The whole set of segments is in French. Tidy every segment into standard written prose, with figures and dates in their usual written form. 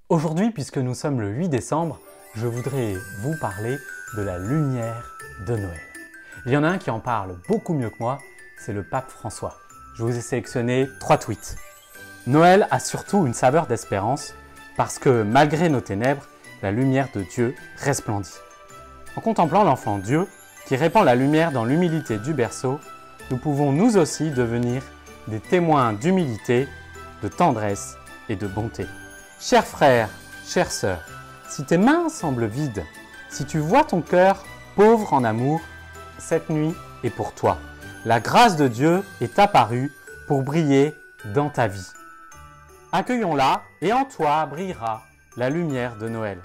Aujourd'hui, puisque nous sommes le 8 décembre, je voudrais vous parler de la lumière de Noël. Il y en a un qui en parle beaucoup mieux que moi, c'est le pape François. Je vous ai sélectionné 3 tweets. Noël a surtout une saveur d'espérance parce que malgré nos ténèbres, la lumière de Dieu resplendit. En contemplant l'enfant Dieu qui répand la lumière dans l'humilité du berceau, nous pouvons nous aussi devenir des témoins d'humilité, de tendresse et de bonté. Chers frères, chères sœurs, si tes mains semblent vides, si tu vois ton cœur pauvre en amour, cette nuit est pour toi. La grâce de Dieu est apparue pour briller dans ta vie. Accueillons-la et en toi brillera la lumière de Noël.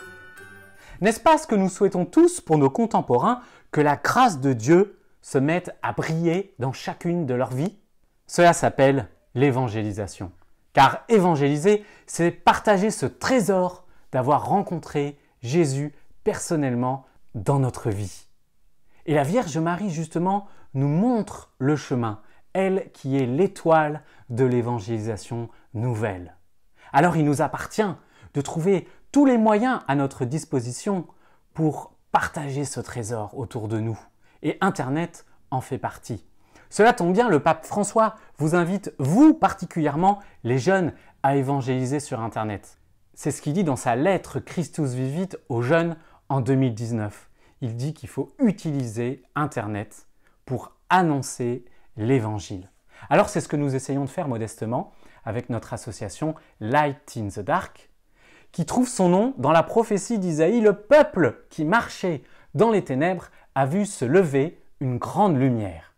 N'est-ce pas ce que nous souhaitons tous pour nos contemporains, que la grâce de Dieu se mette à briller dans chacune de leurs vies? Cela s'appelle l'évangélisation. Car évangéliser, c'est partager ce trésor d'avoir rencontré Jésus personnellement dans notre vie. Et la Vierge Marie, justement, nous montre le chemin, elle qui est l'étoile de l'évangélisation nouvelle. Alors il nous appartient de trouver tous les moyens à notre disposition pour partager ce trésor autour de nous. Et Internet en fait partie. Cela tombe bien, le pape François vous invite, vous particulièrement, les jeunes, à évangéliser sur Internet. C'est ce qu'il dit dans sa lettre Christus Vivit aux jeunes en 2019. Il dit qu'il faut utiliser Internet pour annoncer l'Évangile. Alors c'est ce que nous essayons de faire modestement avec notre association Light in the Dark, qui trouve son nom dans la prophétie d'Isaïe. Le peuple qui marchait dans les ténèbres a vu se lever une grande lumière.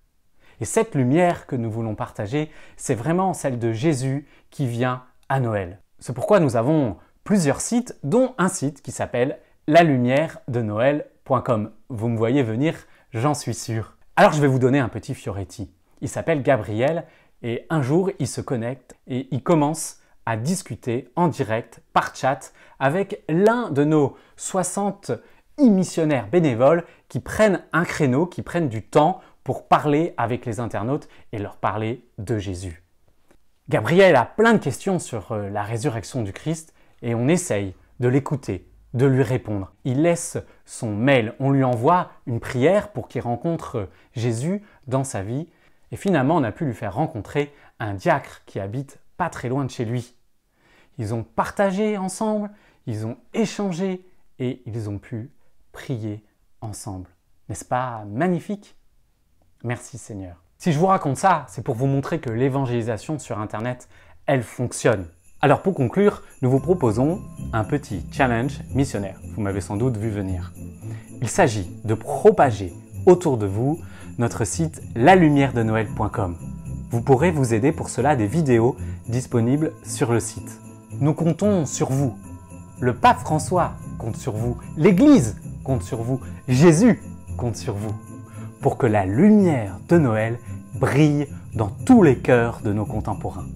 Et cette lumière que nous voulons partager, c'est vraiment celle de Jésus qui vient à Noël. C'est pourquoi nous avons plusieurs sites, dont un site qui s'appelle lalumieredenoël.com. Vous me voyez venir, j'en suis sûr. Alors je vais vous donner un petit Fioretti. Il s'appelle Gabriel et un jour il se connecte et il commence à discuter en direct par chat avec l'un de nos 60 e-missionnaires bénévoles qui prennent un créneau, qui prennent du temps pour parler avec les internautes et leur parler de Jésus. Gabriel a plein de questions sur la résurrection du Christ et on essaye de l'écouter, de lui répondre. Il laisse son mail, on lui envoie une prière pour qu'il rencontre Jésus dans sa vie et finalement on a pu lui faire rencontrer un diacre qui habite pas très loin de chez lui. Ils ont partagé ensemble, ils ont échangé et ils ont pu prier ensemble. N'est-ce pas magnifique ? Merci Seigneur. Si je vous raconte ça, c'est pour vous montrer que l'évangélisation sur Internet, elle fonctionne. Alors pour conclure, nous vous proposons un petit challenge missionnaire. Vous m'avez sans doute vu venir. Il s'agit de propager autour de vous notre site lalumieredenoël.com. Vous pourrez vous aider pour cela des vidéos disponibles sur le site. Nous comptons sur vous. Le pape François compte sur vous. L'Église compte sur vous. Jésus compte sur vous. Pour que la lumière de Noël brille dans tous les cœurs de nos contemporains.